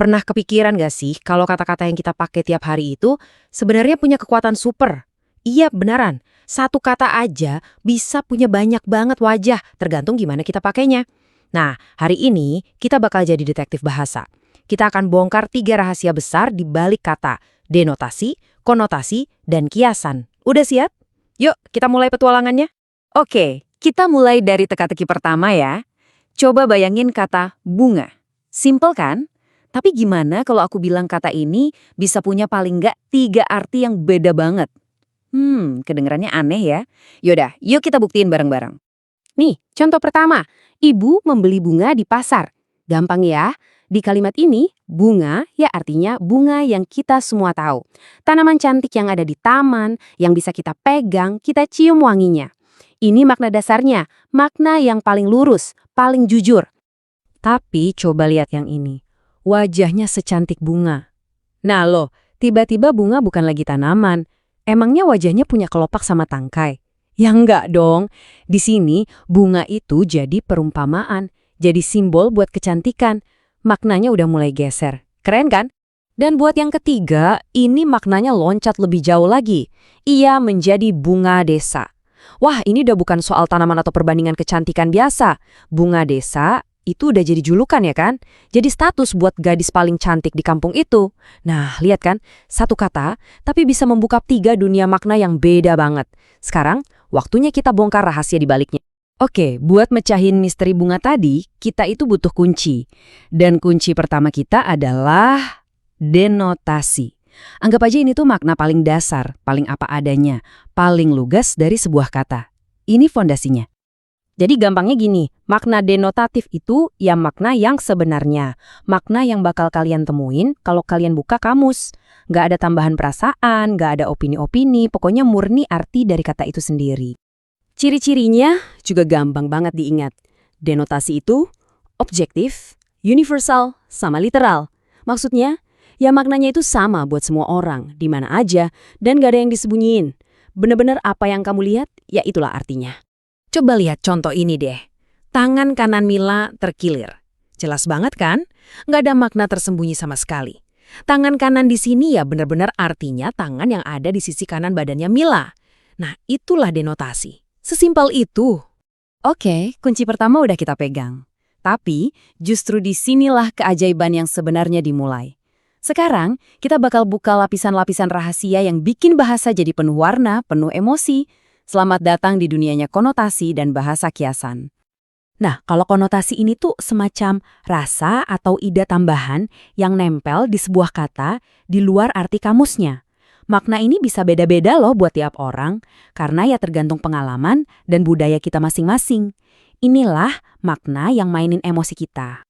Pernah kepikiran gak sih kalau kata-kata yang kita pakai tiap hari itu sebenarnya punya kekuatan super? Iya, beneran. Satu kata aja bisa punya banyak banget wajah, tergantung gimana kita pakainya. Nah, hari ini kita bakal jadi detektif bahasa. Kita akan bongkar 3 rahasia besar di balik kata, denotasi, konotasi, dan kiasan. Udah siap? Yuk, kita mulai petualangannya. Oke, kita mulai dari teka-teki pertama ya. Coba bayangin kata bunga. Simple kan? Tapi gimana kalau aku bilang kata ini bisa punya paling nggak 3 arti yang beda banget? Kedengarannya aneh ya. Yaudah, yuk kita buktiin bareng-bareng. Nih, contoh pertama. Ibu membeli bunga di pasar. Gampang ya. Di kalimat ini, bunga ya artinya bunga yang kita semua tahu. Tanaman cantik yang ada di taman, yang bisa kita pegang, kita cium wanginya. Ini makna dasarnya, makna yang paling lurus, paling jujur. Tapi coba lihat yang ini. Wajahnya secantik bunga. Nah loh, tiba-tiba bunga bukan lagi tanaman. Emangnya wajahnya punya kelopak sama tangkai? Ya enggak dong. Di sini bunga itu jadi perumpamaan, jadi simbol buat kecantikan. Maknanya udah mulai geser. Keren kan? Dan buat yang ketiga, ini maknanya loncat lebih jauh lagi. Ia menjadi bunga desa. Wah, ini udah bukan soal tanaman atau perbandingan kecantikan biasa. Bunga desa itu udah jadi julukan ya kan? Jadi status buat gadis paling cantik di kampung itu. Nah, lihat kan? Satu kata, tapi bisa membuka 3 dunia makna yang beda banget. Sekarang, waktunya kita bongkar rahasia di baliknya. Oke, buat mecahin misteri bunga tadi, kita itu butuh kunci. Dan kunci pertama kita adalah denotasi. Anggap aja ini tuh makna paling dasar, paling apa adanya, paling lugas dari sebuah kata. Ini fondasinya. Jadi gampangnya gini, makna denotatif itu ya makna yang sebenarnya. Makna yang bakal kalian temuin kalau kalian buka kamus. Nggak ada tambahan perasaan, nggak ada opini-opini, pokoknya murni arti dari kata itu sendiri. Ciri-cirinya juga gampang banget diingat. Denotasi itu objektif, universal, sama literal. Maksudnya, ya maknanya itu sama buat semua orang, di mana aja, dan nggak ada yang disembunyiin. Bener-bener apa yang kamu lihat, ya itulah artinya. Coba lihat contoh ini deh. Tangan kanan Mila terkilir. Jelas banget kan? Nggak ada makna tersembunyi sama sekali. Tangan kanan di sini ya benar-benar artinya tangan yang ada di sisi kanan badannya Mila. Nah, itulah denotasi. Sesimpel itu. Oke, kunci pertama udah kita pegang. Tapi justru di sinilah keajaiban yang sebenarnya dimulai. Sekarang, kita bakal buka lapisan-lapisan rahasia yang bikin bahasa jadi penuh warna, penuh emosi. Selamat datang di dunianya konotasi dan bahasa kiasan. Nah, kalau konotasi ini tuh semacam rasa atau ide tambahan yang nempel di sebuah kata di luar arti kamusnya. Makna ini bisa beda-beda loh buat tiap orang, karena ya tergantung pengalaman dan budaya kita masing-masing. Inilah makna yang mainin emosi kita.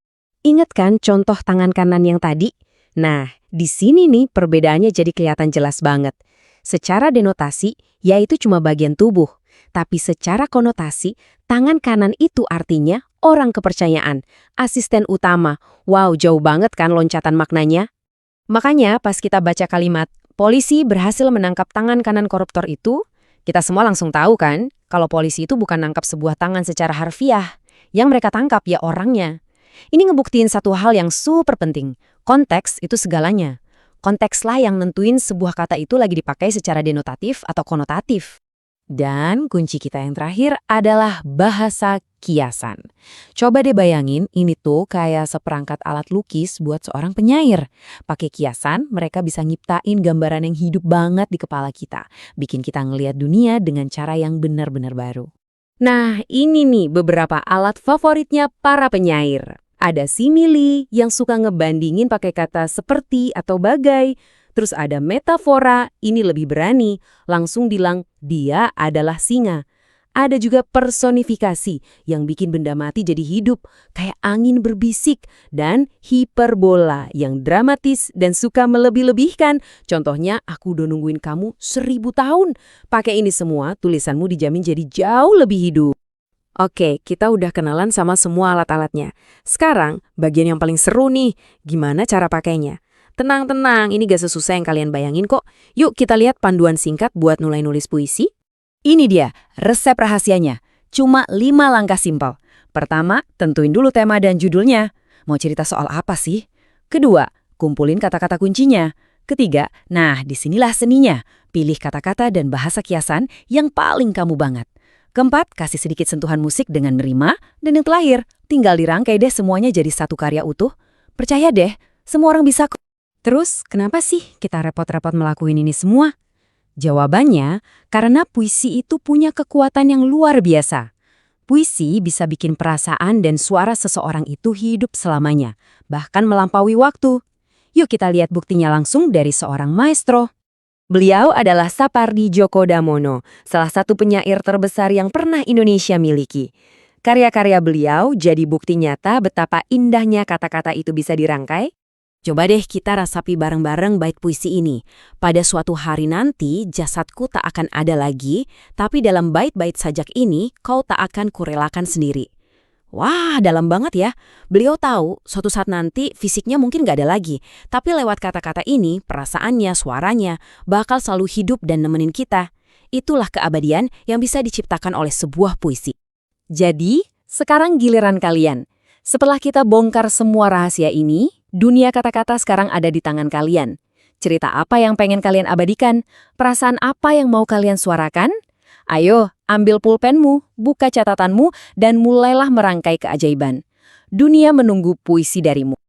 Ingat kan contoh tangan kanan yang tadi? Nah, di sini nih perbedaannya jadi kelihatan jelas banget. Secara denotasi, yaitu cuma bagian tubuh. Tapi secara konotasi, tangan kanan itu artinya orang kepercayaan, asisten utama. Wow, jauh banget kan loncatan maknanya? Makanya pas kita baca kalimat, polisi berhasil menangkap tangan kanan koruptor itu, kita semua langsung tahu kan, kalau polisi itu bukan nangkap sebuah tangan secara harfiah. Yang mereka tangkap ya orangnya. Ini ngebuktiin satu hal yang super penting. Konteks itu segalanya. Kontekslah yang nentuin sebuah kata itu lagi dipakai secara denotatif atau konotatif. Dan kunci kita yang terakhir adalah bahasa kiasan. Coba deh bayangin, ini tuh kayak seperangkat alat lukis buat seorang penyair. Pakai kiasan, mereka bisa nyiptain gambaran yang hidup banget di kepala kita. Bikin kita ngelihat dunia dengan cara yang benar-benar baru. Nah, ini nih beberapa alat favoritnya para penyair. Ada simili yang suka ngebandingin pakai kata seperti atau bagai. Terus ada metafora, ini lebih berani, langsung bilang dia adalah singa. Ada juga personifikasi yang bikin benda mati jadi hidup, kayak angin berbisik. Dan hiperbola yang dramatis dan suka melebih-lebihkan. Contohnya, aku udah nungguin kamu 1000 tahun. Pakai ini semua, tulisanmu dijamin jadi jauh lebih hidup. Oke, kita udah kenalan sama semua alat-alatnya. Sekarang, bagian yang paling seru nih, gimana cara pakainya? Tenang-tenang, ini gak sesusah yang kalian bayangin kok. Yuk kita lihat panduan singkat buat mulai nulis puisi. Ini dia, resep rahasianya. Cuma 5 langkah simpel. Pertama, tentuin dulu tema dan judulnya. Mau cerita soal apa sih? Kedua, kumpulin kata-kata kuncinya. Ketiga, nah disinilah seninya. Pilih kata-kata dan bahasa kiasan yang paling kamu banget. Keempat, kasih sedikit sentuhan musik dengan merima. Dan yang terakhir, tinggal dirangkai deh semuanya jadi satu karya utuh. Percaya deh, semua orang bisa kok. Terus, kenapa sih kita repot-repot melakukan ini semua? Jawabannya, karena puisi itu punya kekuatan yang luar biasa. Puisi bisa bikin perasaan dan suara seseorang itu hidup selamanya, bahkan melampaui waktu. Yuk kita lihat buktinya langsung dari seorang maestro. Beliau adalah Sapardi Djoko Damono, salah satu penyair terbesar yang pernah Indonesia miliki. Karya-karya beliau jadi bukti nyata betapa indahnya kata-kata itu bisa dirangkai. Coba deh kita rasapi bareng-bareng bait puisi ini. Pada suatu hari nanti, jasadku tak akan ada lagi, tapi dalam bait-bait sajak ini, kau tak akan kurelakan sendiri. Wah, dalam banget ya. Beliau tahu, suatu saat nanti fisiknya mungkin gak ada lagi, tapi lewat kata-kata ini, perasaannya, suaranya, bakal selalu hidup dan nemenin kita. Itulah keabadian yang bisa diciptakan oleh sebuah puisi. Jadi, sekarang giliran kalian. Setelah kita bongkar semua rahasia ini, dunia kata-kata sekarang ada di tangan kalian. Cerita apa yang pengen kalian abadikan? Perasaan apa yang mau kalian suarakan? Ayo, ambil pulpenmu, buka catatanmu, dan mulailah merangkai keajaiban. Dunia menunggu puisi darimu.